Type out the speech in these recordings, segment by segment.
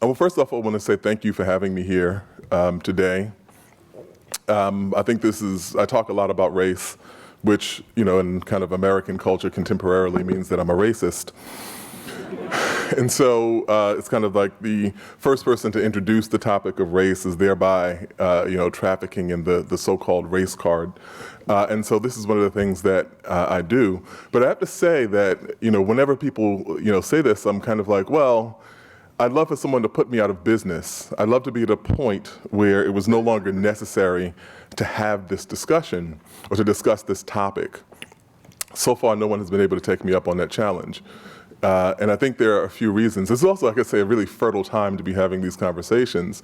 Well, first off, I want to say thank you for having me here today. I think I talk a lot about race, which, in kind of American culture contemporarily means that I'm a racist. And so it's kind of like the first person to introduce the topic of race is thereby, trafficking in the so-called race card. And so this is one of the things that I do. But I have to say that, whenever people, say this, I'm kind of like, well, I'd love for someone to put me out of business. I'd love to be at a point where it was no longer necessary to have this discussion or to discuss this topic. So far, no one has been able to take me up on that challenge. And I think there are a few reasons. This is also, I could say, a really fertile time to be having these conversations,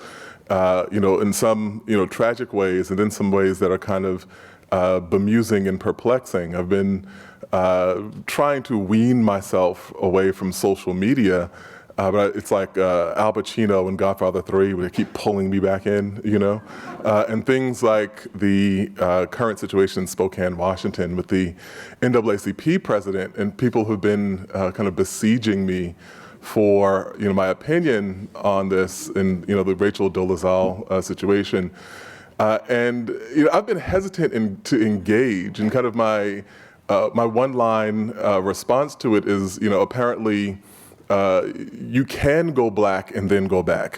in some, tragic ways, and then some ways that are kind of bemusing and perplexing. I've been trying to wean myself away from social media, but it's like Al Pacino in Godfather 3, where they keep pulling me back in, and things like the current situation in Spokane, Washington, with the NAACP president and people who've been kind of besieging me for, my opinion on this, and the Rachel Dolezal situation. And I've been hesitant to engage, and kind of my one-line response to it is, apparently, you can go black and then go back,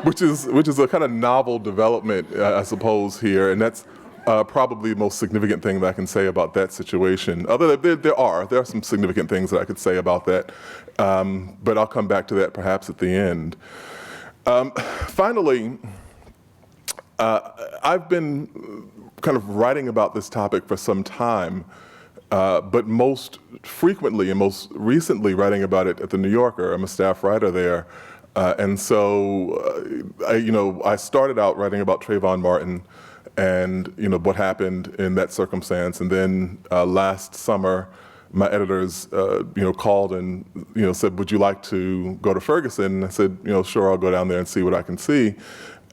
which is a kind of novel development, I suppose, here, and that's probably the most significant thing that I can say about that situation. Although there are some significant things that I could say about that, but I'll come back to that perhaps at the end. Finally, I've been kind of writing about this topic for some time. But most frequently and most recently writing about it at the New Yorker. I'm a staff writer there. And so, I started out writing about Trayvon Martin and, what happened in that circumstance. And then last summer, my editors, called and, said, would you like to go to Ferguson? And I said, sure, I'll go down there and see what I can see.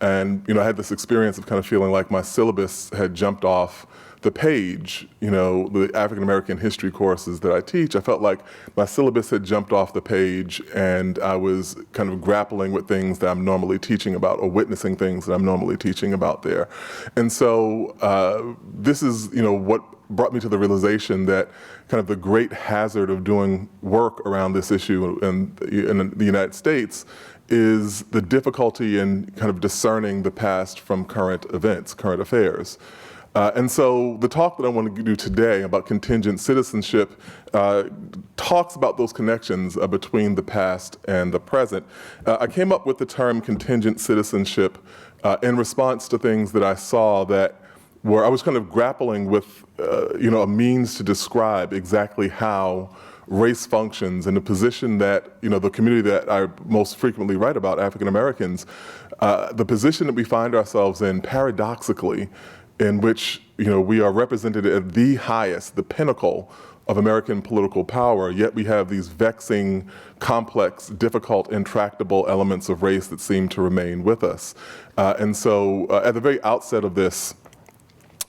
And, I had this experience of kind of feeling like my syllabus had jumped off the page, the African American history courses that I teach. I felt like my syllabus had jumped off the page and I was kind of grappling with things that I'm normally teaching about or witnessing things that I'm normally teaching about there. And so this is, what brought me to the realization that kind of the great hazard of doing work around this issue in the United States is the difficulty in kind of discerning the past from current events, current affairs. And so the talk that I want to do today about contingent citizenship talks about those connections between the past and the present. I came up with the term contingent citizenship in response to things that I saw where I was kind of grappling with, a means to describe exactly how race functions and the position that, the community that I most frequently write about, African Americans, the position that we find ourselves in paradoxically, in which we are represented at the highest, the pinnacle of American political power, yet we have these vexing, complex, difficult, intractable elements of race that seem to remain with us. And so at the very outset of this,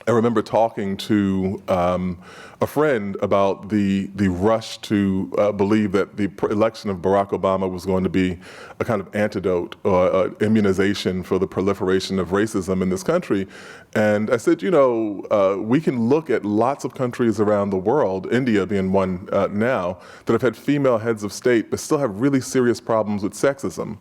I remember talking to a friend about the rush to believe that the election of Barack Obama was going to be a kind of antidote or immunization for the proliferation of racism in this country. And I said, we can look at lots of countries around the world, India being one now, that have had female heads of state but still have really serious problems with sexism.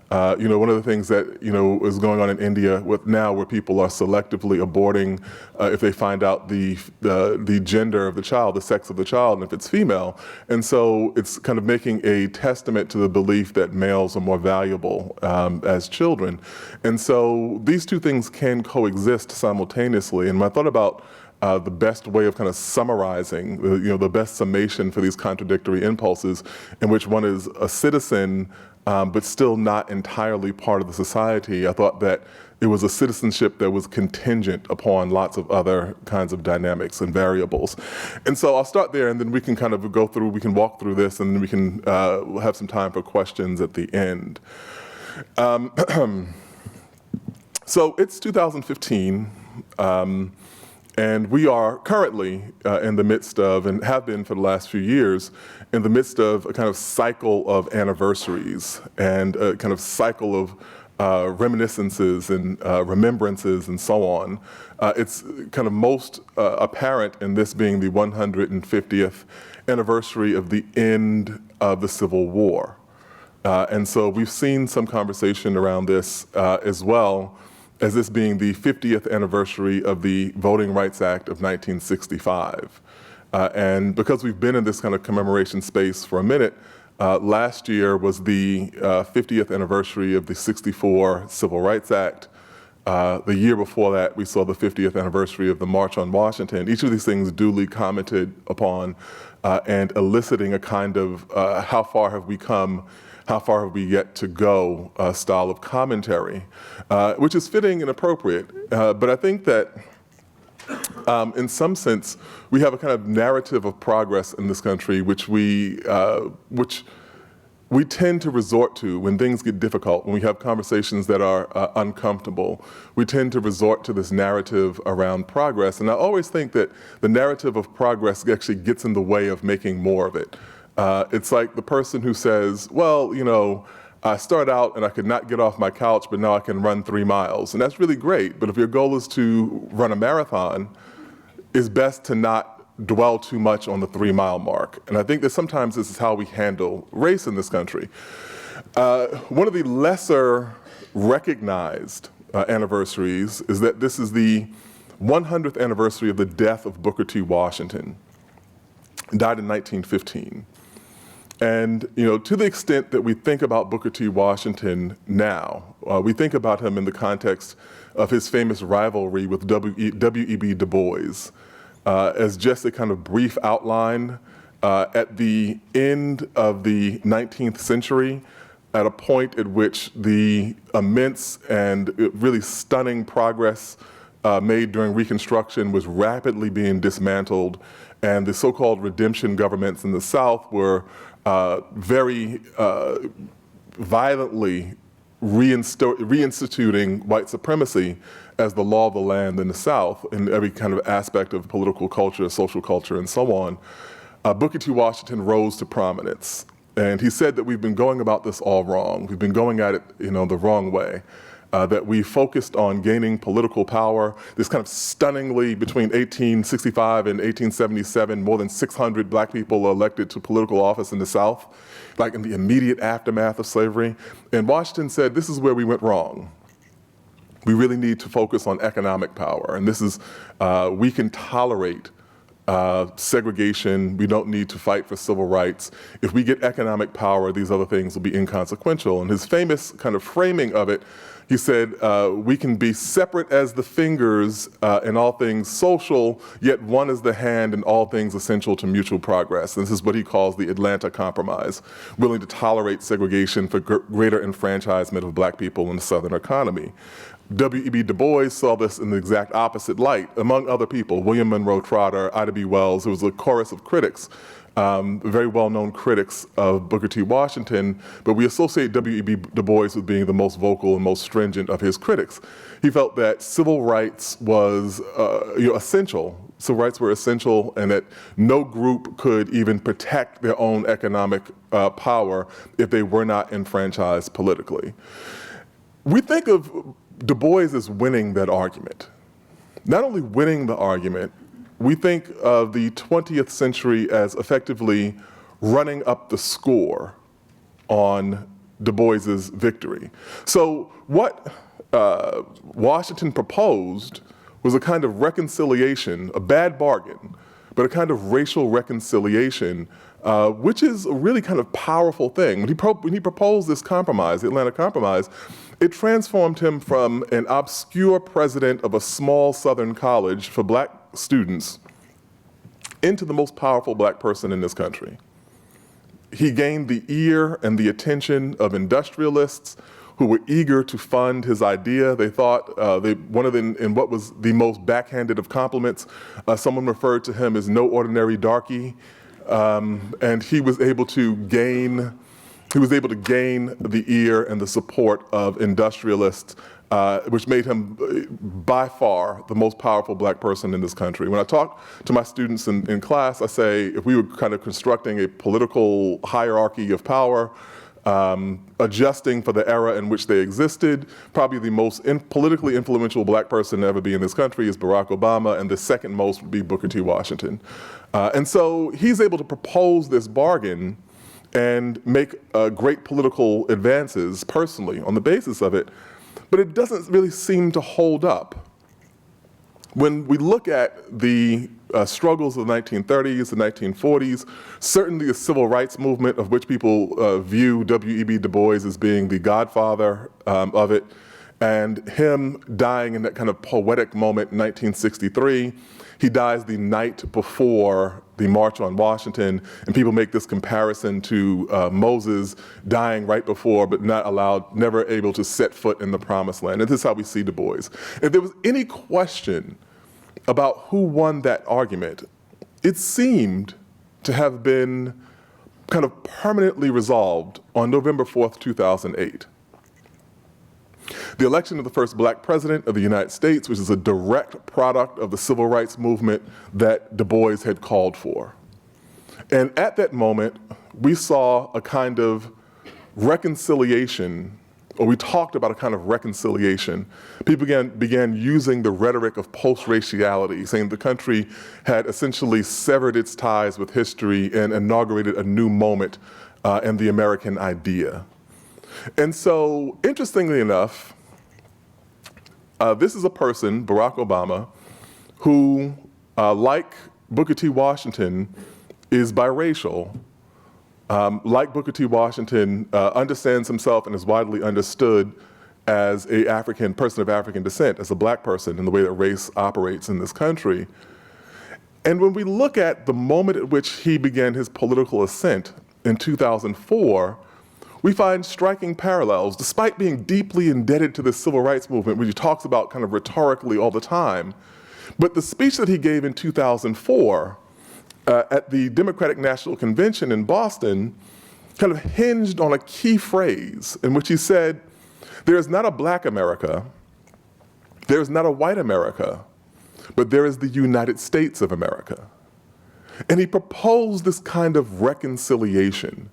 One of the things that, is going on in India where people are selectively aborting if they find out the gender of the child, the sex of the child, and if it's female. And so it's kind of making a testament to the belief that males are more valuable as children. And so these two things can coexist simultaneously. And when I thought about the best way of kind of summarizing, the best summation for these contradictory impulses, in which one is a citizen but still not entirely part of the society, I thought that it was a citizenship that was contingent upon lots of other kinds of dynamics and variables. And so I'll start there, and then we can kind of we can walk through this, and then we can have some time for questions at the end. So it's 2015. And we are currently in the midst of, and have been for the last few years, in the midst of a kind of cycle of anniversaries and a kind of cycle of reminiscences and remembrances and so on. It's kind of most apparent in this being the 150th anniversary of the end of the Civil War. And so we've seen some conversation around this as well, as this being the 50th anniversary of the Voting Rights Act of 1965. And because we've been in this kind of commemoration space for a minute, last year was the 50th anniversary of the '64 Civil Rights Act. The year before that, we saw the 50th anniversary of the March on Washington. Each of these things duly commented upon and eliciting a kind of how far have we come, how far have we yet to go style of commentary, which is fitting and appropriate. But I think that in some sense, we have a kind of narrative of progress in this country which we tend to resort to when things get difficult, when we have conversations that are uncomfortable. We tend to resort to this narrative around progress. And I always think that the narrative of progress actually gets in the way of making more of it. It's like the person who says, well, you know, I started out and I could not get off my couch, but now I can run 3 miles. And that's really great. But if your goal is to run a marathon, it's best to not dwell too much on the 3-mile mark. And I think that sometimes this is how we handle race in this country. One of the lesser recognized anniversaries is that this is the 100th anniversary of the death of Booker T. Washington. He died in 1915. And you know, to the extent that we think about Booker T. Washington now, we think about him in the context of his famous rivalry with W.E.B. Du Bois. As just a kind of brief outline, at the end of the 19th century, at a point at which the immense and really stunning progress made during Reconstruction was rapidly being dismantled, and the so-called redemption governments in the South were very violently reinstituting white supremacy as the law of the land in the South in every kind of aspect of political culture, social culture, and so on. Booker T. Washington rose to prominence. And he said that we've been going about this all wrong. We've been going at it, you know, the wrong way. That we focused on gaining political power. This kind of stunningly, between 1865 and 1877, more than 600 black people were elected to political office in the South, like in the immediate aftermath of slavery. And Washington said, this is where we went wrong. We really need to focus on economic power. And this is, we can tolerate segregation. We don't need to fight for civil rights. If we get economic power, these other things will be inconsequential. And his famous kind of framing of it, he said, we can be separate as the fingers in all things social, yet one is the hand in all things essential to mutual progress. And this is what he calls the Atlanta Compromise, willing to tolerate segregation for greater enfranchisement of black people in the Southern economy. W.E.B. Du Bois saw this in the exact opposite light, among other people, William Monroe Trotter, Ida B. Wells. There was a chorus of critics, very well-known critics of Booker T. Washington, but we associate W.E.B. Du Bois with being the most vocal and most stringent of his critics. He felt that civil rights was essential. Civil rights were essential, and that no group could even protect their own economic power if they were not enfranchised politically. We think of Du Bois is winning that argument. Not only winning the argument, we think of the 20th century as effectively running up the score on Du Bois's victory. So what Washington proposed was a kind of reconciliation, a bad bargain, but a kind of racial reconciliation, which is a really kind of powerful thing. When he proposed this compromise, the Atlanta Compromise, it transformed him from an obscure president of a small Southern college for black students into the most powerful black person in this country. He gained the ear and the attention of industrialists who were eager to fund his idea. They thought, one of them, in what was the most backhanded of compliments, someone referred to him as no ordinary darky, and he was able to gain He was able to gain the ear and the support of industrialists, which made him by far the most powerful black person in this country. When I talk to my students in class, I say if we were kind of constructing a political hierarchy of power, adjusting for the era in which they existed, probably the most politically influential black person to ever be in this country is Barack Obama, and the second most would be Booker T. Washington. And so he's able to propose this bargain and make great political advances personally on the basis of it, but it doesn't really seem to hold up. When we look at the struggles of the 1930s and 1940s, certainly the civil rights movement, of which people view W.E.B. Du Bois as being the godfather of it, and him dying in that kind of poetic moment in 1963. He dies the night before the March on Washington, and people make this comparison to Moses dying right before, but not allowed, never able to set foot in the promised land. And this is how we see Du Bois. If there was any question about who won that argument, it seemed to have been kind of permanently resolved on November 4th, 2008. The election of the first black president of the United States, which is a direct product of the civil rights movement that Du Bois had called for. And at that moment, we saw a kind of reconciliation, or we talked about a kind of reconciliation. People began using the rhetoric of post-raciality, saying the country had essentially severed its ties with history and inaugurated a new moment in the American idea. And so, interestingly enough, this is a person, Barack Obama, who, like Booker T. Washington, is biracial. Like Booker T. Washington, understands himself and is widely understood as a person of African descent, as a black person in the way that race operates in this country. And when we look at the moment at which he began his political ascent in 2004, we find striking parallels, despite being deeply indebted to the civil rights movement, which he talks about kind of rhetorically all the time. But the speech that he gave in 2004 at the Democratic National Convention in Boston kind of hinged on a key phrase in which he said, there is not a black America, there is not a white America, but there is the United States of America. And he proposed this kind of reconciliation.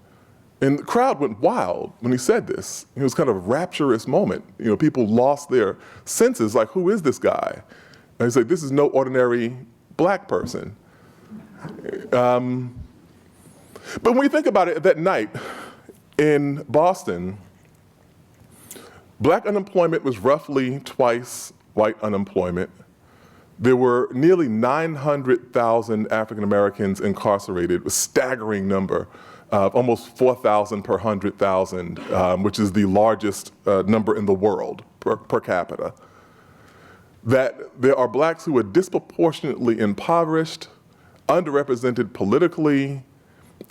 And the crowd went wild when he said this. It was kind of a rapturous moment. You know, people lost their senses, like, who is this guy? And he said, this is no ordinary black person. But when we think about it, that night in Boston, black unemployment was roughly twice white unemployment. There were nearly 900,000 African Americans incarcerated, a staggering number. Almost 4,000 per 100,000, which is the largest number in the world per capita. That there are blacks who are disproportionately impoverished, underrepresented politically,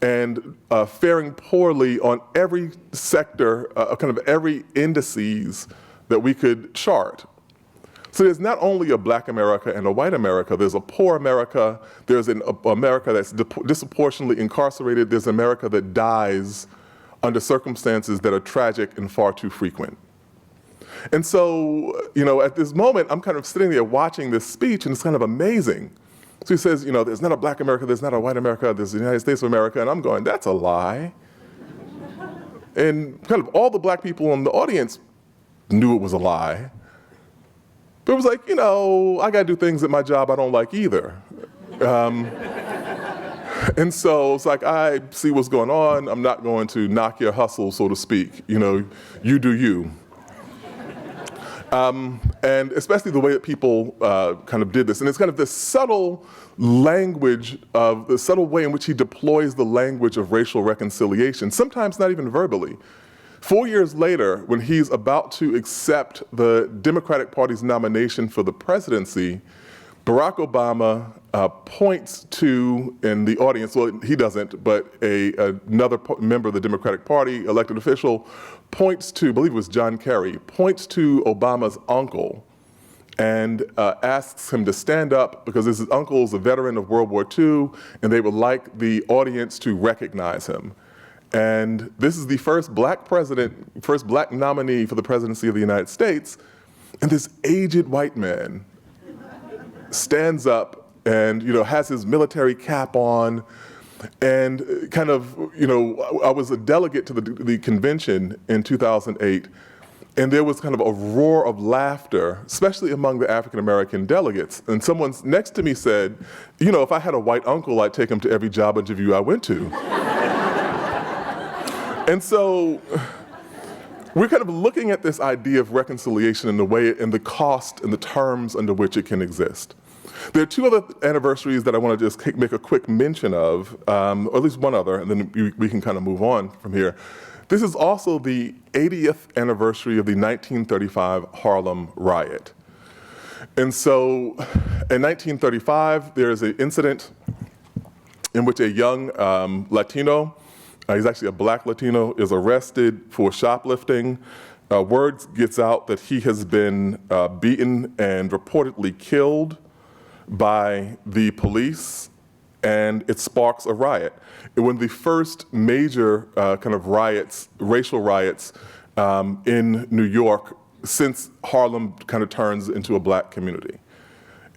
and faring poorly on every sector, kind of every indices that we could chart. So there's not only a black America and a white America, there's a poor America, there's an America that's disproportionately incarcerated, there's America that dies under circumstances that are tragic and far too frequent. And so, you know, at this moment, I'm kind of sitting there watching this speech, and it's kind of amazing. So he says, you know, there's not a black America, there's not a white America, there's the United States of America, and I'm going, that's a lie. And kind of all the black people in the audience knew it was a lie. But it was like, you know, I gotta do things at my job I don't like either. And so it's like, I see what's going on, I'm not going to knock your hustle, so to speak. You know, you do you. And especially the way that people kind of did this. And it's kind of this subtle language of, the subtle way in which he deploys the language of racial reconciliation, sometimes not even verbally. 4 years later, when he's about to accept the Democratic Party's nomination for the presidency, Barack Obama points to, in the audience, well, he doesn't, but another member of the Democratic Party, elected official, points to, I believe it was John Kerry, points to Obama's uncle and asks him to stand up because his uncle is a veteran of World War II, and they would like the audience to recognize him. And this is the first black president, first black nominee for the presidency of the United States, and this aged white man stands up and has his military cap on, and kind of, I was a delegate to the convention in 2008, and there was kind of a roar of laughter, especially among the African American delegates. And someone next to me said, if I had a white uncle, I'd take him to every job interview I went to. And so we're kind of looking at this idea of reconciliation in the way, and the cost and the terms under which it can exist. There are two other anniversaries that I want to just make a quick mention of, or at least one other, and then we can kind of move on from here. This is also the 80th anniversary of the 1935 Harlem riot. And so in 1935, there is an incident in which a young Latino, he's actually a black Latino, is arrested for shoplifting. Word gets out that he has been beaten and reportedly killed by the police, and it sparks a riot. And one of the first major kind of riots, racial riots in New York since Harlem kind of turns into a black community.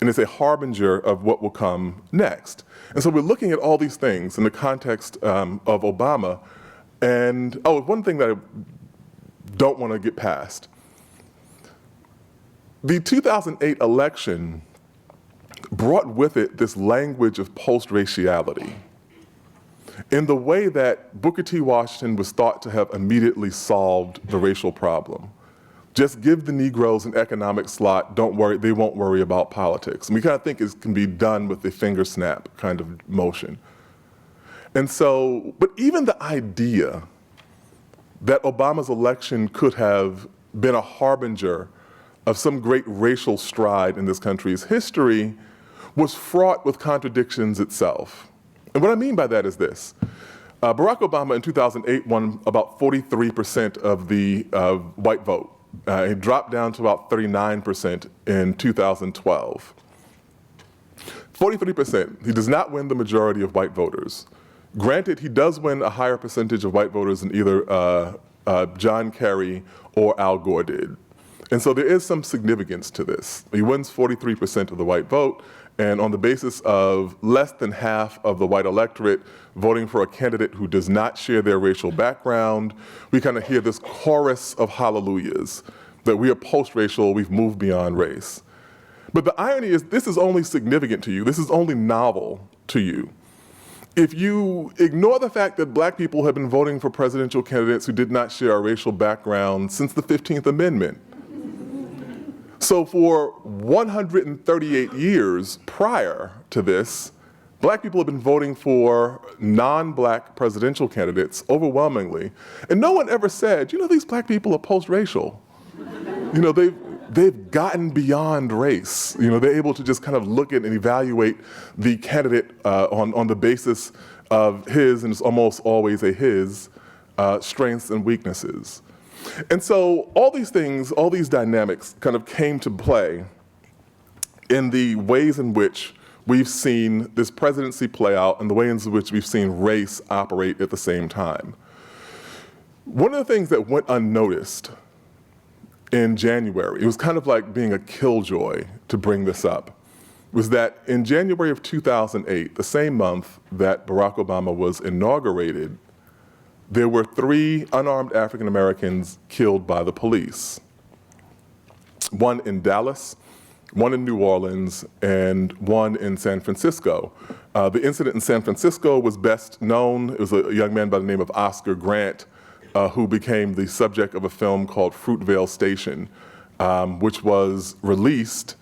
And it's a harbinger of what will come next. And so we're looking at all these things in the context of Obama. And one thing that I don't want to get past. The 2008 election brought with it this language of post-raciality in the way that Booker T. Washington was thought to have immediately solved the racial problem. Just give the Negroes an economic slot, don't worry, they won't worry about politics. And we kind of think it can be done with a finger snap kind of motion. And so, but even the idea that Obama's election could have been a harbinger of some great racial stride in this country's history was fraught with contradictions itself. And what I mean by that is this. Barack Obama in 2008 won about 43% of the white vote. He dropped down to about 39% in 2012. 43%, he does not win the majority of white voters. Granted, he does win a higher percentage of white voters than either John Kerry or Al Gore did. And so there is some significance to this. He wins 43% of the white vote, and on the basis of less than half of the white electorate voting for a candidate who does not share their racial background, we kind of hear this chorus of hallelujahs, that we are post-racial, we've moved beyond race. But the irony is, this is only significant to you, this is only novel to you if you ignore the fact that black people have been voting for presidential candidates who did not share a racial background since the 15th Amendment. So for 138 years prior to this, black people have been voting for non-black presidential candidates overwhelmingly, and no one ever said, these black people are post-racial. They've gotten beyond race. They're able to just kind of look at and evaluate the candidate on the basis of his, and it's almost always a his, strengths and weaknesses. And so all these things, all these dynamics kind of came to play in the ways in which we've seen this presidency play out and the ways in which we've seen race operate at the same time. One of the things that went unnoticed in January, it was kind of like being a killjoy to bring this up, was that in January of 2008, the same month that Barack Obama was inaugurated, there were 3 unarmed African Americans killed by the police. One in Dallas, one in New Orleans, and one in San Francisco. The incident in San Francisco was best known. It was a young man by the name of Oscar Grant, who became the subject of a film called Fruitvale Station, which was released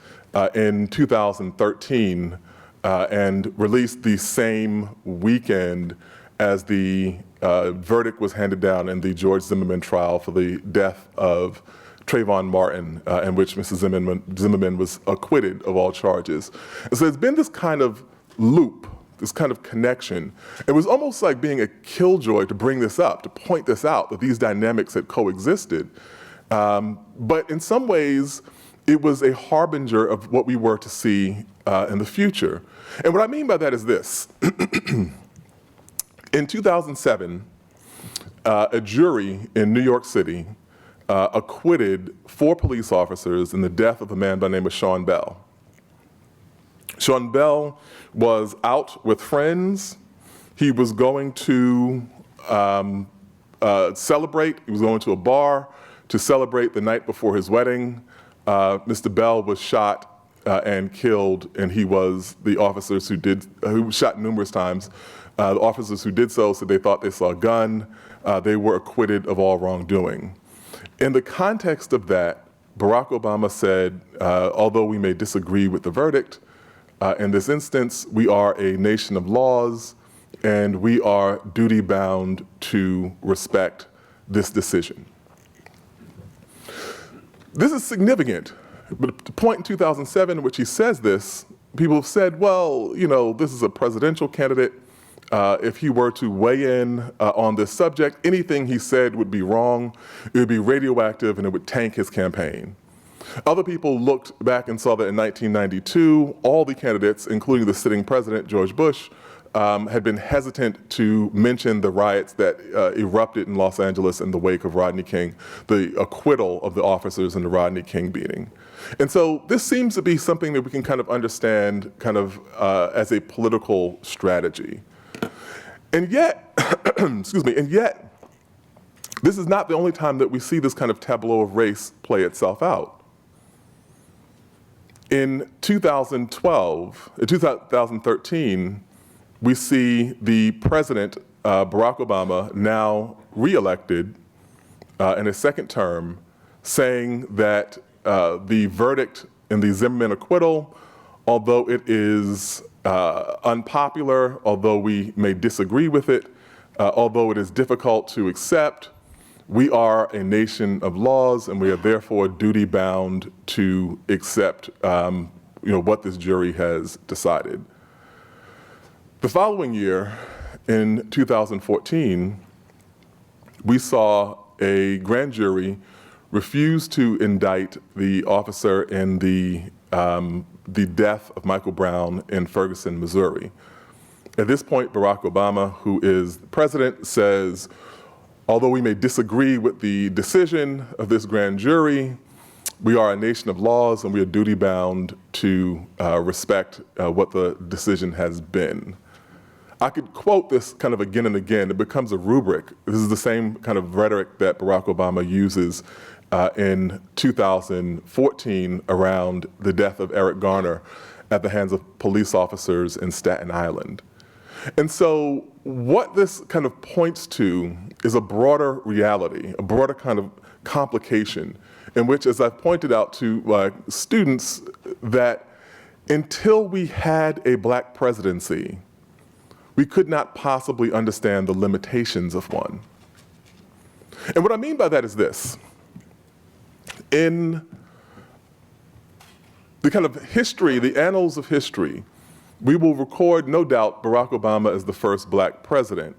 in 2013 and released the same weekend as the verdict was handed down in the George Zimmerman trial for the death of Trayvon Martin, in which Mrs. Zimmerman was acquitted of all charges. And so there's been this kind of loop, this kind of connection. It was almost like being a killjoy to bring this up, to point this out, that these dynamics had coexisted. But in some ways, it was a harbinger of what we were to see in the future. And what I mean by that is this. In 2007, a jury in New York City acquitted 4 police officers in the death of a man by the name of Sean Bell. Sean Bell was out with friends. He was going to celebrate. He was going to a bar to celebrate the night before his wedding. Mr. Bell was shot and killed, and he was the officers who was shot numerous times. The officers who did so said they thought they saw a gun. They were acquitted of all wrongdoing. In the context of that, Barack Obama said, although we may disagree with the verdict, in this instance, we are a nation of laws, and we are duty-bound to respect this decision. This is significant, but at the point in 2007 in which he says this, people have said, well, you know, this is a presidential candidate. If he were to weigh in on this subject, anything he said would be wrong, it would be radioactive, and it would tank his campaign. Other people looked back and saw that in 1992, all the candidates, including the sitting president, George Bush, had been hesitant to mention the riots that erupted in Los Angeles in the wake of Rodney King, the acquittal of the officers in the Rodney King beating. And so this seems to be something that we can kind of understand kind of as a political strategy. And yet, excuse me, and yet, this is not the only time that we see this kind of tableau of race play itself out. In 2013, we see the president, Barack Obama, now re-elected in his second term, saying that the verdict in the Zimmerman acquittal, although it is unpopular, although we may disagree with it, although it is difficult to accept, we are a nation of laws, and we are therefore duty-bound to accept what this jury has decided. The following year, in 2014, we saw a grand jury refuse to indict the officer in the death of Michael Brown in Ferguson, Missouri. At this point, Barack Obama, who is the president, says, although we may disagree with the decision of this grand jury, we are a nation of laws, and we are duty-bound to respect what the decision has been. I could quote this kind of again and again. It becomes a rubric. This is the same kind of rhetoric that Barack Obama uses in 2014 around the death of Eric Garner at the hands of police officers in Staten Island. And so what this kind of points to is a broader reality, a broader kind of complication in which, as I've pointed out to students, that until we had a black presidency, we could not possibly understand the limitations of one. And what I mean by that is this. In the kind of history, the annals of history, we will record, no doubt, Barack Obama as the first black president.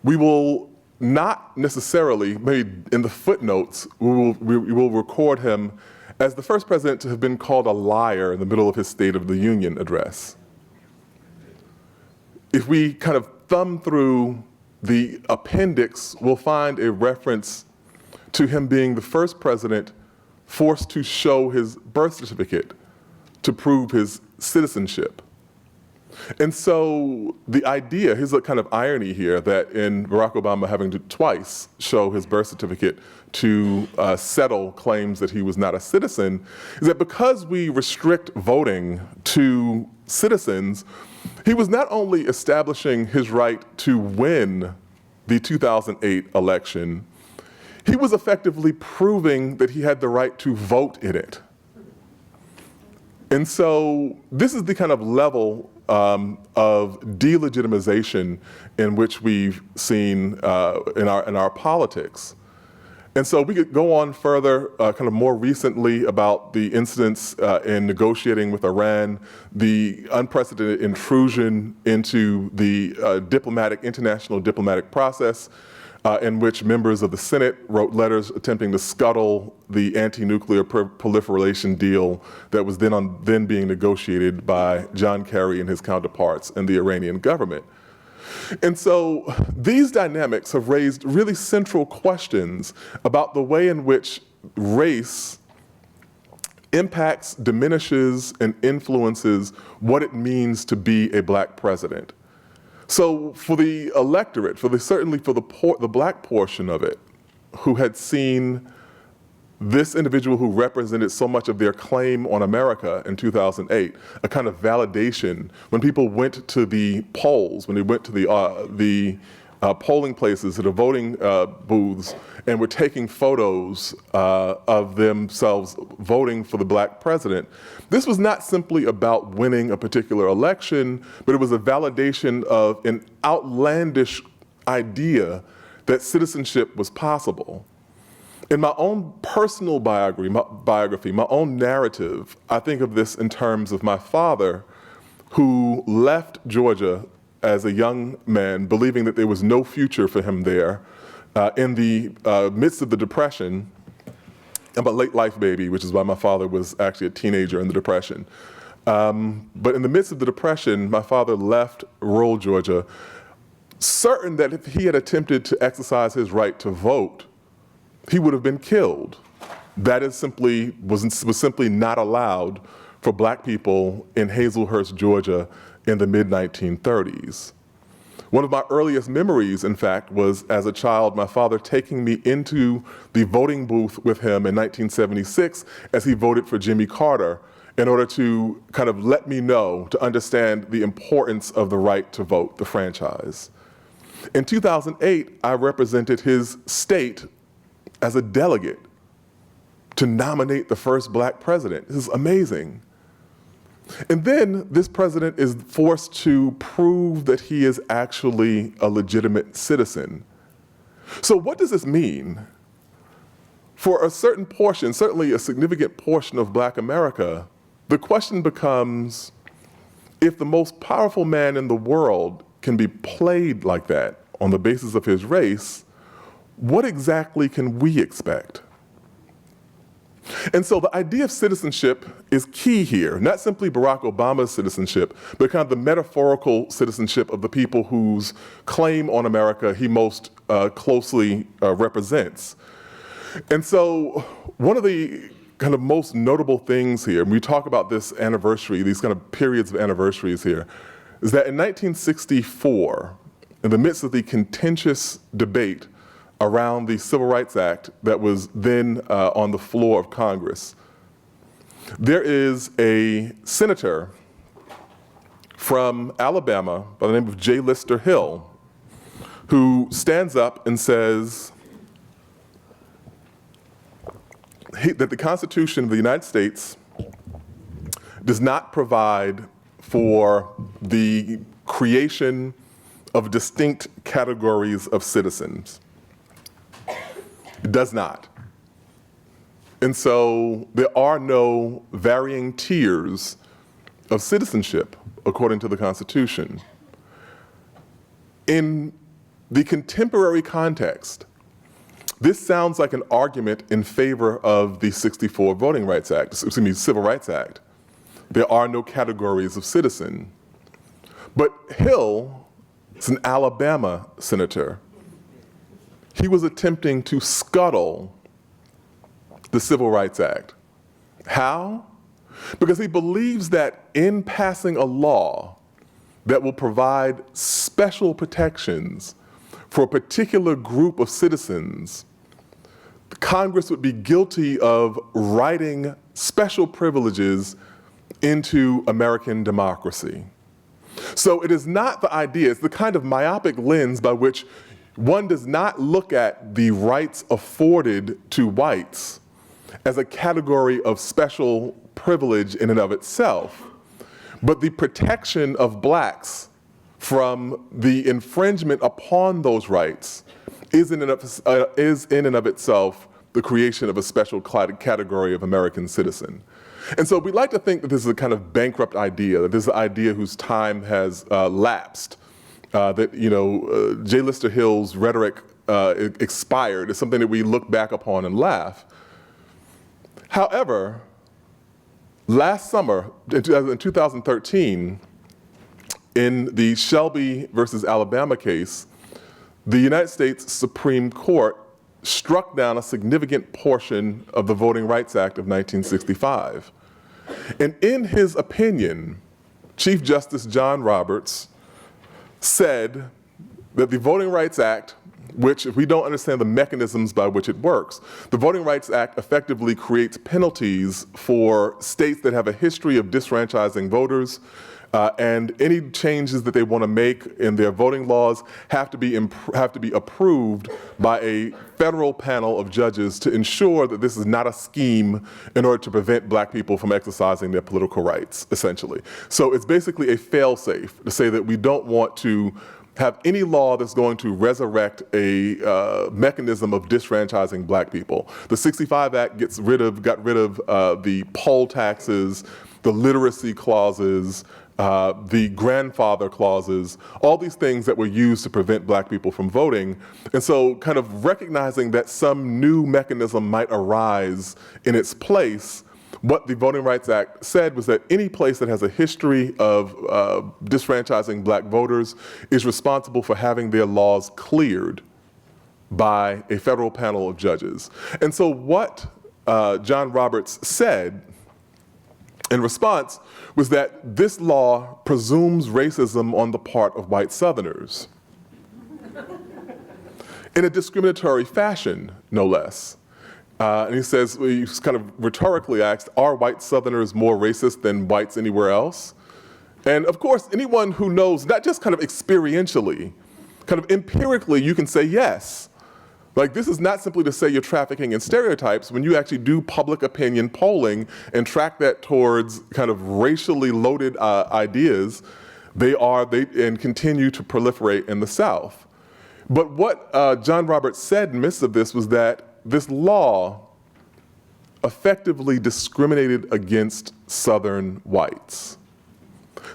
We will not necessarily, maybe in the footnotes, we will record him as the first president to have been called a liar in the middle of his State of the Union address. If we kind of thumb through the appendix, we'll find a reference to him being the first president forced to show his birth certificate to prove his citizenship. And so the idea, here's a kind of irony here, that in Barack Obama having to twice show his birth certificate to settle claims that he was not a citizen, is that because we restrict voting to citizens, he was not only establishing his right to win the 2008 election, he was effectively proving that he had the right to vote in it. And so this is the kind of level of delegitimization in which we've seen in our politics. And so we could go on further, kind of more recently, about the incidents in negotiating with Iran, the unprecedented intrusion into the international diplomatic process, in which members of the Senate wrote letters attempting to scuttle the anti-nuclear proliferation deal that was then being negotiated by John Kerry and his counterparts in the Iranian government. And so these dynamics have raised really central questions about the way in which race impacts, diminishes, and influences what it means to be a black president. So for the electorate, certainly for the black portion of it, who had seen this individual who represented so much of their claim on America in 2008, a kind of validation when people went to the polls, when they went to the polling places, to the voting booths, and were taking photos of themselves voting for the black president. This was not simply about winning a particular election, but it was a validation of an outlandish idea that citizenship was possible. In my own personal biography, my own narrative, I think of this in terms of my father, who left Georgia as a young man, believing that there was no future for him there, in the midst of the Depression. I'm a late life baby, which is why my father was actually a teenager in the Depression. But in the midst of the Depression, my father left rural Georgia, certain that if he had attempted to exercise his right to vote, he would have been killed. That was simply not allowed for black people in Hazelhurst, Georgia in the mid-1930s. One of my earliest memories, in fact, was as a child, my father taking me into the voting booth with him in 1976 as he voted for Jimmy Carter in order to kind of let me know, to understand the importance of the right to vote, the franchise. In 2008, I represented his state as a delegate to nominate the first black president. This is amazing. And then this president is forced to prove that he is actually a legitimate citizen. So what does this mean? For a certain portion, certainly a significant portion of black America, the question becomes, if the most powerful man in the world can be played like that on the basis of his race, what exactly can we expect? And so the idea of citizenship is key here, not simply Barack Obama's citizenship, but kind of the metaphorical citizenship of the people whose claim on America he most closely represents. And so one of the kind of most notable things here, and we talk about this anniversary, these kind of periods of anniversaries here, is that in 1964, in the midst of the contentious debate around the Civil Rights Act that was then on the floor of Congress, there is a senator from Alabama by the name of J. Lister Hill who stands up and says that the Constitution of the United States does not provide for the creation of distinct categories of citizens. It does not. And so there are no varying tiers of citizenship according to the Constitution. In the contemporary context, this sounds like an argument in favor of the '64 Civil Rights Act. There are no categories of citizen. But Hill is an Alabama senator. He was attempting to scuttle the Civil Rights Act. How? Because he believes that in passing a law that will provide special protections for a particular group of citizens, Congress would be guilty of writing special privileges into American democracy. So it is not the idea, it's the kind of myopic lens by which one does not look at the rights afforded to whites as a category of special privilege in and of itself, but the protection of blacks from the infringement upon those rights is in and of itself the creation of a special category of American citizen. And so we like to think that this is a kind of bankrupt idea, that this is an idea whose time has lapsed, that J. Lister Hill's rhetoric expired. It's something that we look back upon and laugh. However, last summer, in 2013, in the Shelby versus Alabama case, the United States Supreme Court struck down a significant portion of the Voting Rights Act of 1965. And in his opinion, Chief Justice John Roberts said that the Voting Rights Act, which, if we don't understand the mechanisms by which it works, the Voting Rights Act effectively creates penalties for states that have a history of disfranchising voters, and any changes that they want to make in their voting laws have to be approved by a federal panel of judges to ensure that this is not a scheme in order to prevent black people from exercising their political rights, essentially. So it's basically a fail-safe to say that we don't want to have any law that's going to resurrect a mechanism of disfranchising black people. The 65 Act got rid of the poll taxes, the literacy clauses, the grandfather clauses, all these things that were used to prevent black people from voting. And so kind of recognizing that some new mechanism might arise in its place, what the Voting Rights Act said was that any place that has a history of disfranchising black voters is responsible for having their laws cleared by a federal panel of judges. And so what John Roberts said in response was that this law presumes racism on the part of white Southerners in a discriminatory fashion, no less. And he says, he's kind of rhetorically asked, are white Southerners more racist than whites anywhere else? And of course, anyone who knows, not just kind of experientially, kind of empirically, you can say yes. Like, this is not simply to say you're trafficking in stereotypes. When you actually do public opinion polling and track that towards kind of racially loaded ideas, they continue to proliferate in the South. But what John Roberts said in the midst of this was that this law effectively discriminated against Southern whites.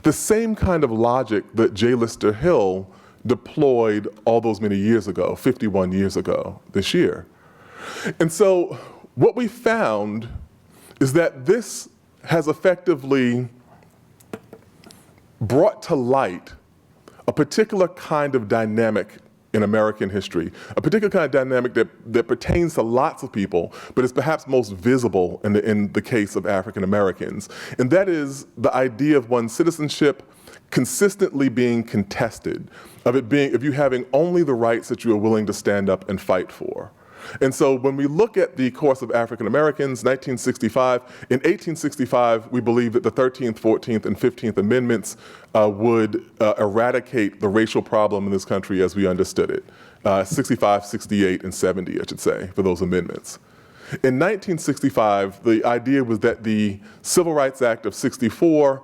The same kind of logic that J. Lister Hill deployed all those many years ago, 51 years ago this year. And so what we found is that this has effectively brought to light a particular kind of dynamic in American history, a particular kind of dynamic that pertains to lots of people, but is perhaps most visible in the case of African Americans. And that is the idea of one's citizenship consistently being contested, of you having only the rights that you are willing to stand up and fight for. And so when we look at the course of African Americans, 1965, in 1865, we believe that the 13th, 14th, and 15th Amendments would eradicate the racial problem in this country as we understood it. 65, 68, and 70, I should say, for those amendments. In 1965, the idea was that the Civil Rights Act of 64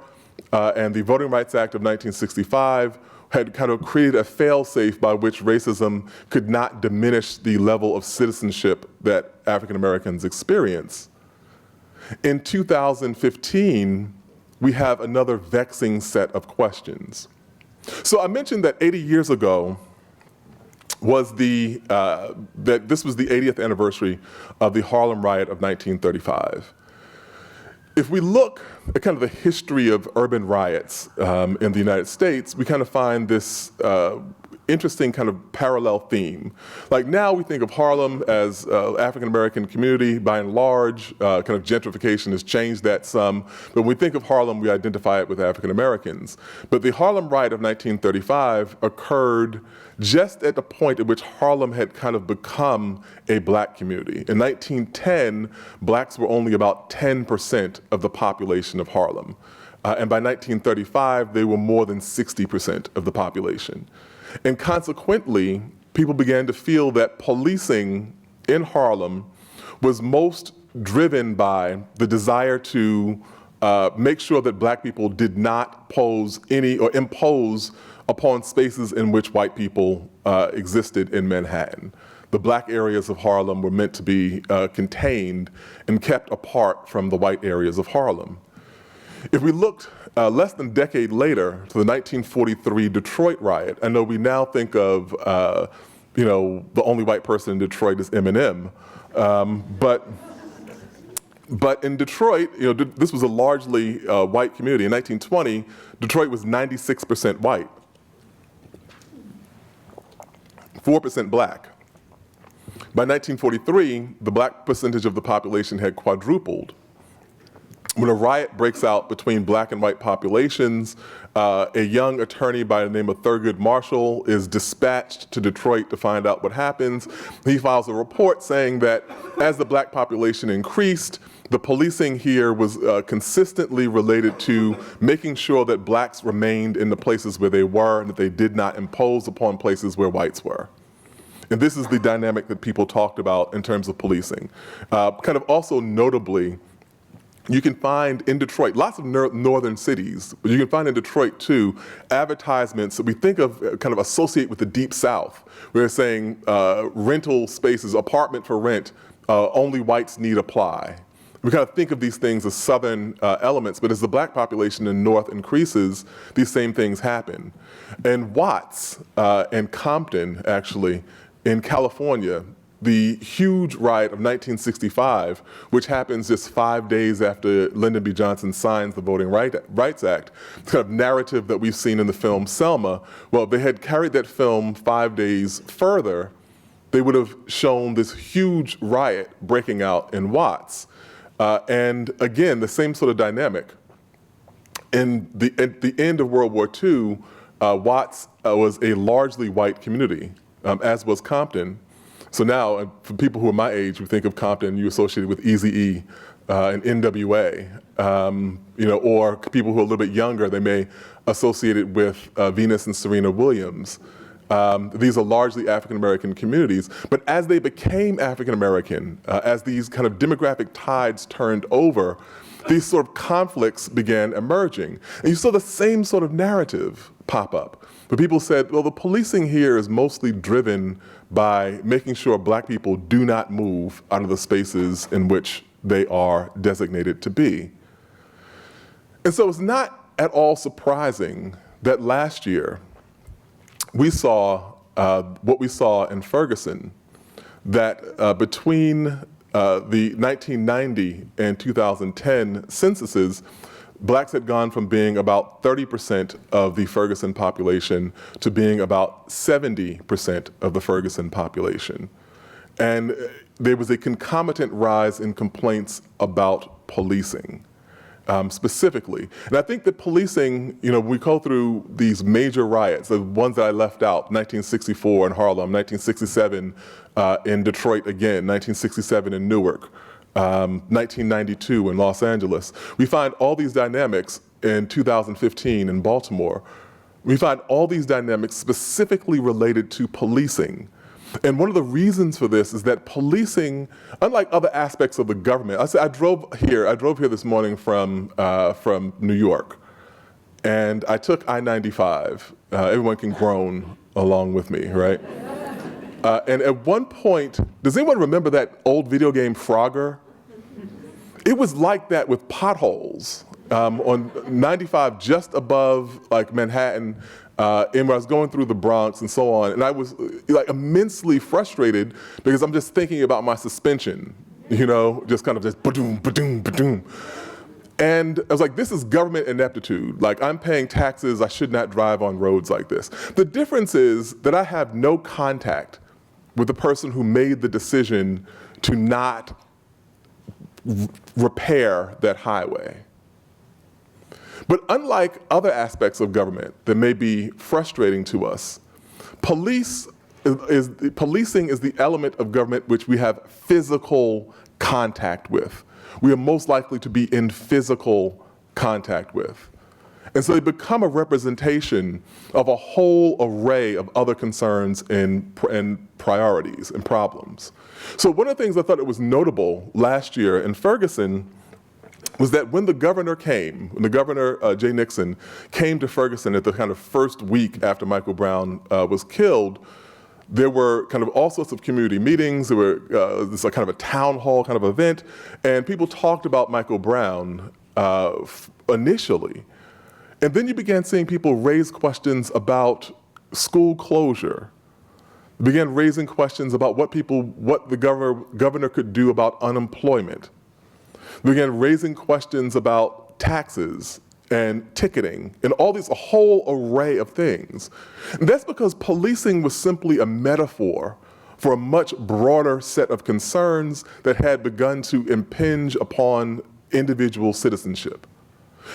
and the Voting Rights Act of 1965 had kind of created a fail-safe by which racism could not diminish the level of citizenship that African Americans experience. In 2015, we have another vexing set of questions. So I mentioned that 80 years ago was that this was the 80th anniversary of the Harlem Riot of 1935. If we look at kind of the history of urban riots in the United States, we kind of find this interesting kind of parallel theme. Like, now we think of Harlem as African-American community by and large. Kind of gentrification has changed that some. But when we think of Harlem, we identify it with African-Americans. But the Harlem Riot of 1935 occurred just at the point at which Harlem had kind of become a black community. In 1910, blacks were only about 10% of the population of Harlem. And by 1935, they were more than 60% of the population. And consequently, people began to feel that policing in Harlem was most driven by the desire to make sure that black people did not pose any or impose upon spaces in which white people existed in Manhattan. The black areas of Harlem were meant to be contained and kept apart from the white areas of Harlem. If we looked less than a decade later to the 1943 Detroit riot, I know we now think of, the only white person in Detroit is Eminem, but But in Detroit, this was a largely white community. In 1920, Detroit was 96% white, 4% black. By 1943, the black percentage of the population had quadrupled. When a riot breaks out between black and white populations, a young attorney by the name of Thurgood Marshall is dispatched to Detroit to find out what happens. He files a report saying that as the black population increased, the policing here was consistently related to making sure that blacks remained in the places where they were and that they did not impose upon places where whites were. And this is the dynamic that people talked about in terms of policing. Kind of also notably, you can find in Detroit, lots of northern cities, but you can find in Detroit too, advertisements that we think of kind of associate with the Deep South. We're saying rental spaces, apartment for rent, only whites need apply. We kind of think of these things as southern elements, but as the black population in the north increases, these same things happen. And Watts and Compton, actually, in California, the huge riot of 1965, which happens just 5 days after Lyndon B. Johnson signs the Voting Rights Act, the kind of narrative that we've seen in the film Selma, well, if they had carried that film 5 days further, they would have shown this huge riot breaking out in Watts. And again, the same sort of dynamic. At the end of World War II, Watts was a largely white community, as was Compton. So now, for people who are my age, we think of Compton, you associate it with Eazy-E and NWA, or people who are a little bit younger, they may associate it with Venus and Serena Williams. These are largely African-American communities, but as they became African-American, as these kind of demographic tides turned over, these sort of conflicts began emerging. And you saw the same sort of narrative pop up. But people said, well, the policing here is mostly driven by making sure black people do not move out of the spaces in which they are designated to be. And so it's not at all surprising that last year we saw what we saw in Ferguson, that between the 1990 and 2010 censuses, blacks had gone from being about 30% of the Ferguson population to being about 70% of the Ferguson population. And there was a concomitant rise in complaints about policing, specifically. And I think that policing, we go through these major riots, the ones that I left out, 1964 in Harlem, 1967 in Detroit again, 1967 in Newark, 1992 in Los Angeles. We find all these dynamics in 2015 in Baltimore. We find all these dynamics specifically related to policing. And one of the reasons for this is that policing, unlike other aspects of the government, I drove here this morning from New York, and I took I-95. Everyone can groan along with me, right? And at one point, does anyone remember that old video game Frogger? It was like that with potholes on 95 just above Manhattan, and when I was going through the Bronx and so on, and I was immensely frustrated because I'm just thinking about my suspension, just kind of just ba-doom, ba-doom, ba-doom. And I was like, this is government ineptitude. I'm paying taxes, I should not drive on roads like this. The difference is that I have no contact with the person who made the decision to not repair that highway. But unlike other aspects of government that may be frustrating to us, policing is the element of government which we have physical contact with. We are most likely to be in physical contact with. And so they become a representation of a whole array of other concerns and priorities and problems. So one of the things I thought it was notable last year in Ferguson was that when the governor, Jay Nixon, came to Ferguson at the kind of first week after Michael Brown was killed, there were kind of all sorts of community meetings. There were this kind of a town hall kind of event, and people talked about Michael Brown initially. And then you began seeing people raise questions about school closure. They began raising questions about what the governor could do about unemployment. We began raising questions about taxes and ticketing and a whole array of things. And that's because policing was simply a metaphor for a much broader set of concerns that had begun to impinge upon individual citizenship.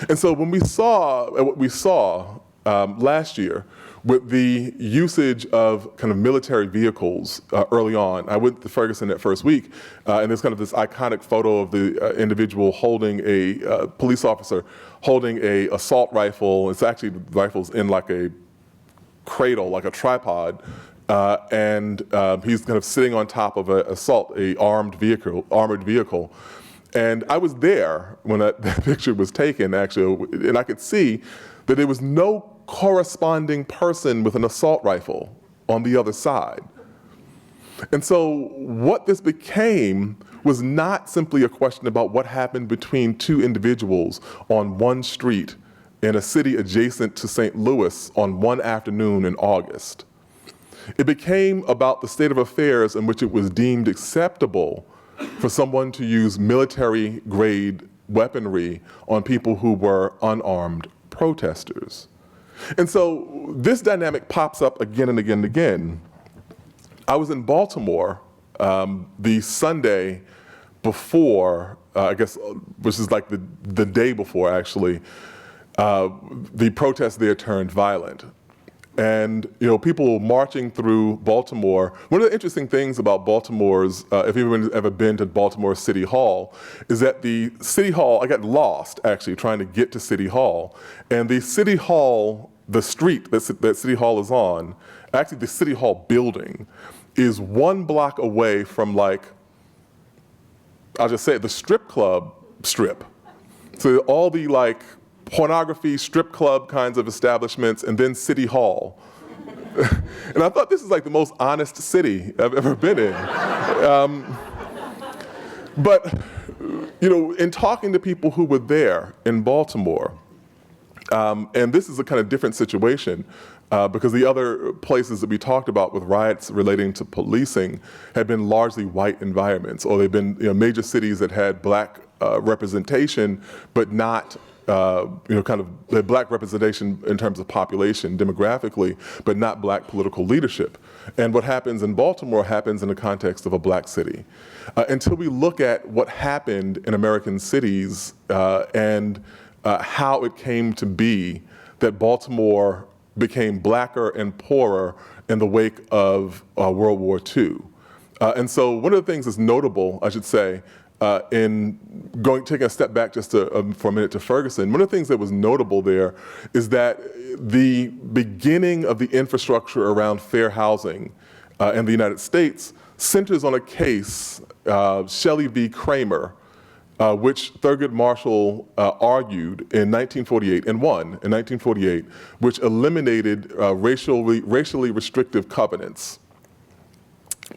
And so when we saw what we saw last year with the usage of kind of military vehicles early on, I went to Ferguson that first week, and there's kind of this iconic photo of the individual holding a police officer holding a assault rifle. It's actually, the rifle's in like a cradle, like a tripod, and he's kind of sitting on top of a armored vehicle. And I was there when that picture was taken, actually, and I could see that there was no corresponding person with an assault rifle on the other side. And so what this became was not simply a question about what happened between two individuals on one street in a city adjacent to St. Louis on one afternoon in August. It became about the state of affairs in which it was deemed acceptable for someone to use military-grade weaponry on people who were unarmed protesters. And so this dynamic pops up again and again and again. I was in Baltimore the Sunday before, I guess, which is like the day before, actually, the protests there turned violent. And people marching through Baltimore. One of the interesting things about Baltimore's, if anyone's ever been to Baltimore City Hall, is that the City Hall, I got lost actually trying to get to City Hall, and the City Hall, the street that City Hall is on, actually the City Hall building, is 1 block away from, like, I'll just say it, the strip club strip. So all the like pornography, strip club kinds of establishments, and then City Hall. And I thought this is like the most honest city I've ever been in. But in talking to people who were there in Baltimore, and this is a kind of different situation, because the other places that we talked about with riots relating to policing had been largely white environments, or they've been major cities that had black representation, but not kind of the black representation in terms of population demographically, but not black political leadership. And what happens in Baltimore happens in the context of a black city. Until we look at what happened in American cities and how it came to be that Baltimore became blacker and poorer in the wake of World War II. And so one of the things that's notable, I should say, in taking a step back just for a minute to Ferguson, one of the things that was notable there is that the beginning of the infrastructure around fair housing in the United States centers on a case, Shelley v. Kraemer, which Thurgood Marshall argued in 1948 and won in 1948, which eliminated racially restrictive covenants.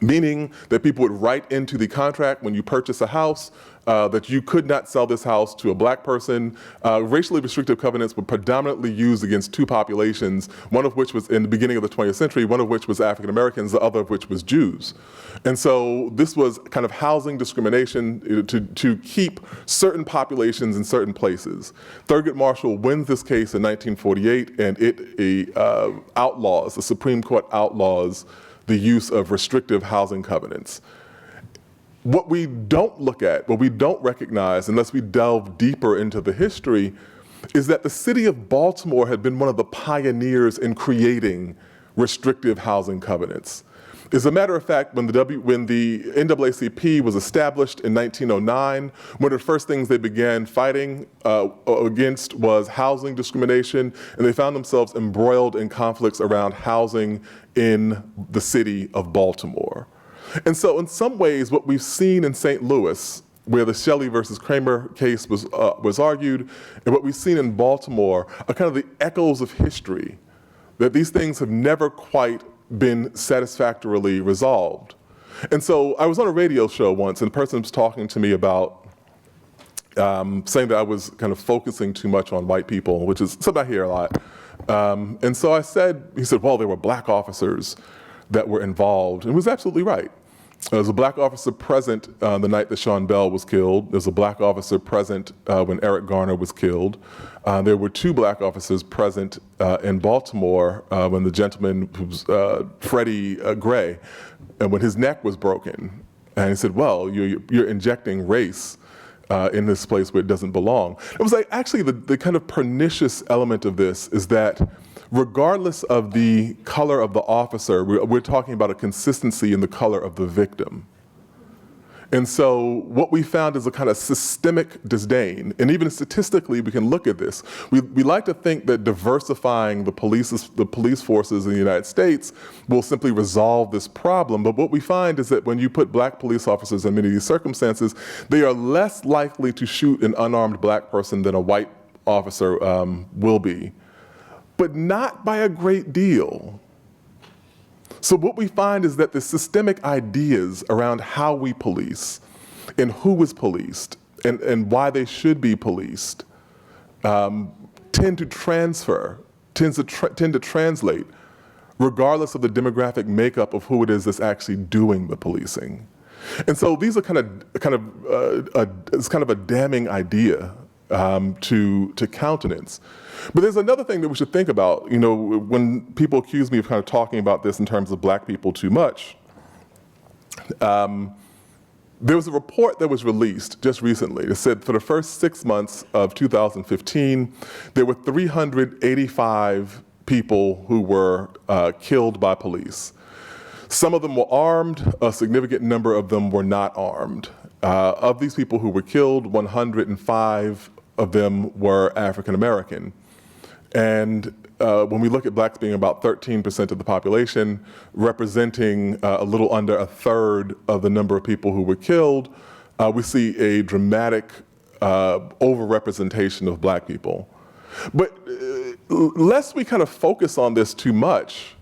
Meaning that people would write into the contract when you purchase a house that you could not sell this house to a black person. Racially restrictive covenants were predominantly used against two populations, one of which was in the beginning of the 20th century, one of which was African Americans, the other of which was Jews. And so this was kind of housing discrimination to keep certain populations in certain places. Thurgood Marshall wins this case in 1948, and the Supreme Court outlaws the use of restrictive housing covenants. What we don't look at, what we don't recognize unless we delve deeper into the history, is that the city of Baltimore had been one of the pioneers in creating restrictive housing covenants. As a matter of fact, when the NAACP was established in 1909, one of the first things they began fighting against was housing discrimination, and they found themselves embroiled in conflicts around housing in the city of Baltimore. And so in some ways, what we've seen in St. Louis, where the Shelley versus Kraemer case was argued, and what we've seen in Baltimore are kind of the echoes of history, that these things have never quite been satisfactorily resolved. And so I was on a radio show once, and the person was talking to me about saying that I was kind of focusing too much on white people, which is something I hear a lot. And so he said, well, there were black officers that were involved, and he was absolutely right. There was a black officer present the night that Sean Bell was killed. There was a black officer present when Eric Garner was killed. There were 2 black officers present in Baltimore when the gentleman, who's Freddie Gray, and when his neck was broken. And he said, well, you're injecting race in this place where it doesn't belong. It was like, actually, the kind of pernicious element of this is that regardless of the color of the officer, we're talking about a consistency in the color of the victim. And so what we found is a kind of systemic disdain, and even statistically we can look at this. We like to think that diversifying the police forces in the United States will simply resolve this problem, but what we find is that when you put black police officers in many of these circumstances, they are less likely to shoot an unarmed black person than a white officer will be, but not by a great deal. So what we find is that the systemic ideas around how we police and who is policed and why they should be policed tend to translate regardless of the demographic makeup of who it is that's actually doing the policing. And so these are it's kind of a damning idea to countenance. But there's another thing that we should think about. You know, when people accuse me of kind of talking about this in terms of black people too much, there was a report that was released just recently that said for the first 6 months of 2015, there were 385 people who were killed by police. Some of them were armed, a significant number of them were not armed. Of these people who were killed, 105 of them were African American. And when we look at blacks being about 13% of the population, representing a little under 1/3 of the number of people who were killed, we see a dramatic overrepresentation of black people. But lest we kind of focus on this too much,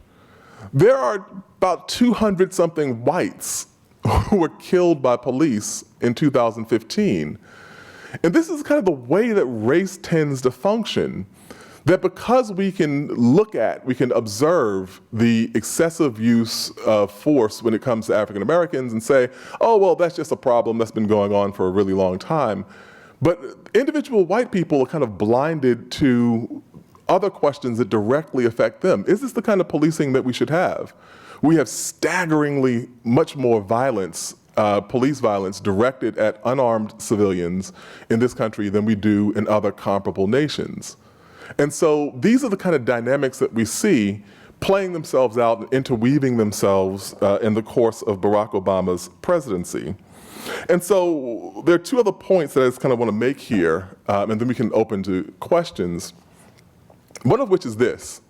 there are about 200-something whites who were killed by police in 2015. And this is kind of the way that race tends to function, that because we can observe the excessive use of force when it comes to African Americans and say, oh, well, that's just a problem that's been going on for a really long time. But individual white people are kind of blinded to other questions that directly affect them. Is this the kind of policing that we should have? We have staggeringly much more violence, police violence directed at unarmed civilians in this country than we do in other comparable nations. And so these are the kind of dynamics that we see playing themselves out and interweaving themselves in the course of Barack Obama's presidency. And so there are 2 other points that I just kind of want to make here, and then we can open to questions. One of which is this.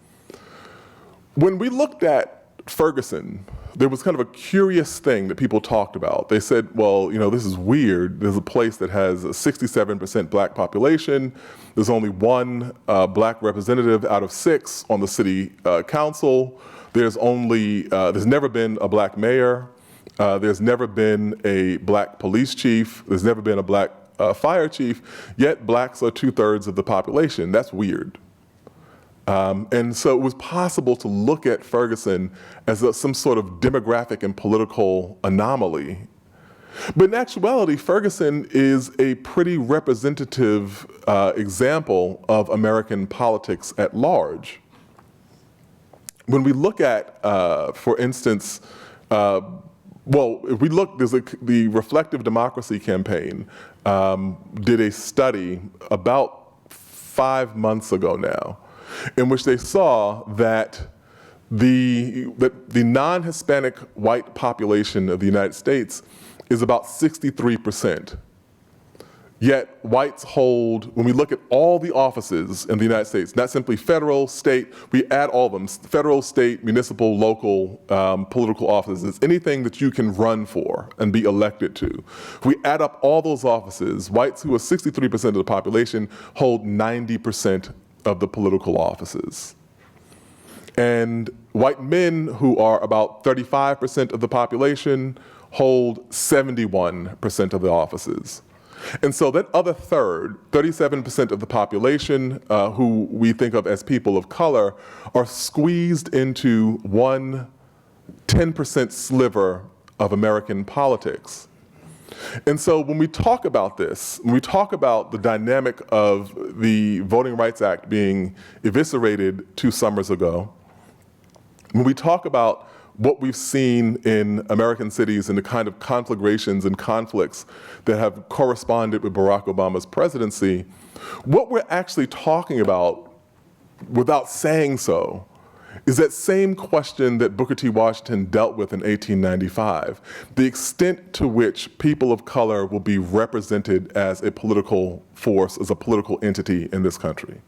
When we looked at Ferguson, there was kind of a curious thing that people talked about. They said, well, you know, this is weird. There's a place that has a 67% black population. There's only 1 black representative out of 6 on the city council. There's never been a black mayor. There's never been a black police chief. There's never been a black fire chief, yet blacks are 2/3 of the population. That's weird. And so it was possible to look at Ferguson as some sort of demographic and political anomaly. But in actuality, Ferguson is a pretty representative example of American politics at large. When we look at, for instance, the Reflective Democracy Campaign did a study about 5 months ago now, in which they saw that the non-Hispanic white population of the United States is about 63%. Yet whites hold, when we look at all the offices in the United States, not simply federal, state, we add all of them, federal, state, municipal, local, political offices, anything that you can run for and be elected to. If we add up all those offices, whites who are 63% of the population hold 90% of the political offices. And white men who are about 35% of the population hold 71% of the offices. And so that other third, 37% of the population who we think of as people of color, are squeezed into one 10% sliver of American politics. And so when we talk about this, when we talk about the dynamic of the Voting Rights Act being eviscerated 2 summers ago, when we talk about what we've seen in American cities and the kind of conflagrations and conflicts that have corresponded with Barack Obama's presidency, what we're actually talking about, without saying so, is that same question that Booker T. Washington dealt with in 1895, the extent to which people of color will be represented as a political force, as a political entity in this country.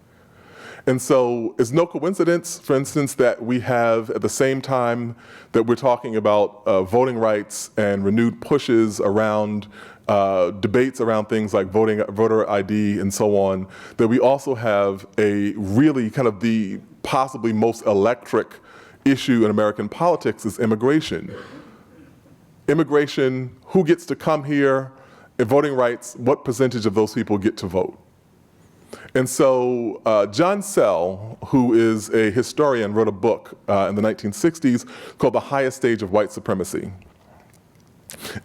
And so it's no coincidence, for instance, that we have, at the same time that we're talking about voting rights and renewed pushes around debates around things like voter ID and so on, that we also have a really kind of the possibly most electric issue in American politics is immigration. Immigration, who gets to come here, and voting rights, what percentage of those people get to vote? And so John Sell, who is a historian, wrote a book in the 1960s called The Highest Stage of White Supremacy.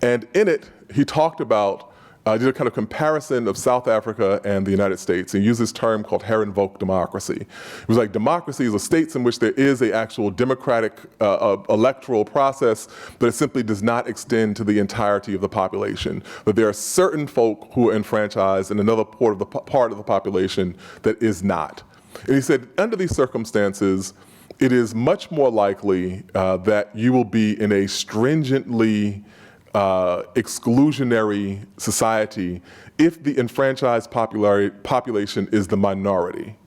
And in it, he talked about, did a kind of comparison of South Africa and the United States. He used this term called Herrenvolk democracy. It was like democracy is a states in which there is an actual democratic electoral process, but it simply does not extend to the entirety of the population. But there are certain folk who are enfranchised and another part of the population that is not. And he said, under these circumstances, it is much more likely that you will be in a stringently exclusionary society if the enfranchised population is the minority.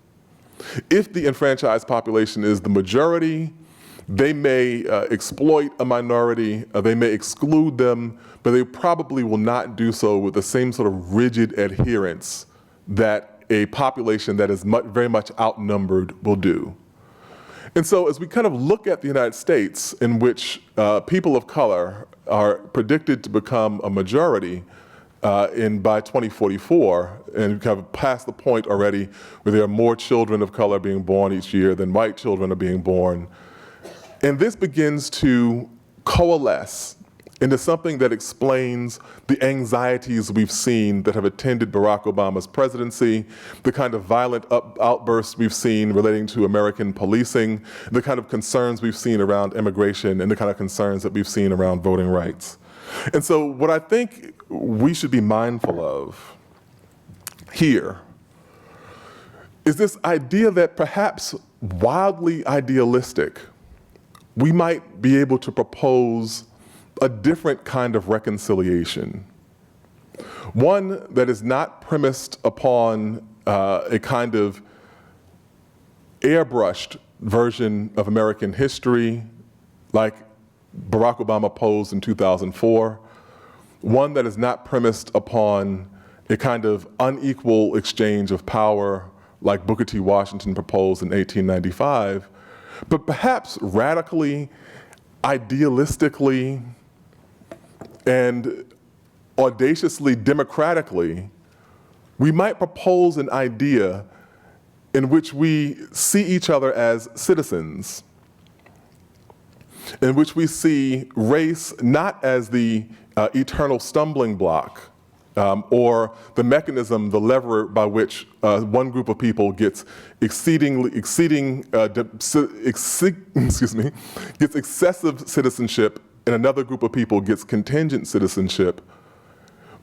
If the enfranchised population is the majority, they may exploit a minority, they may exclude them, but they probably will not do so with the same sort of rigid adherence that a population that is very much outnumbered will do. And so as we kind of look at the United States, in which people of color are predicted to become a majority by 2044, and we have passed the point already where there are more children of color being born each year than white children are being born. And this begins to coalesce into something that explains the anxieties we've seen that have attended Barack Obama's presidency, the kind of violent outbursts we've seen relating to American policing, the kind of concerns we've seen around immigration, and the kind of concerns that we've seen around voting rights. And so what I think we should be mindful of here is this idea that perhaps wildly idealistic, we might be able to propose a different kind of reconciliation. One that is not premised upon a kind of airbrushed version of American history like Barack Obama posed in 2004. One that is not premised upon a kind of unequal exchange of power like Booker T. Washington proposed in 1895, but perhaps radically, idealistically, and audaciously democratically, we might propose an idea in which we see each other as citizens, in which we see race not as the eternal stumbling block or the mechanism, the lever by which one group of people gets gets excessive citizenship and another group of people gets contingent citizenship,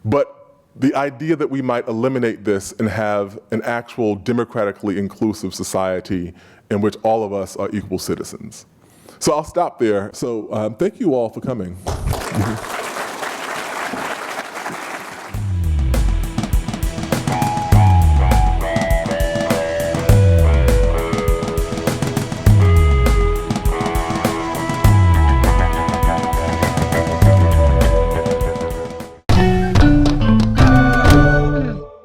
but the idea that we might eliminate this and have an actual democratically inclusive society in which all of us are equal citizens. So I'll stop there. So thank you all for coming.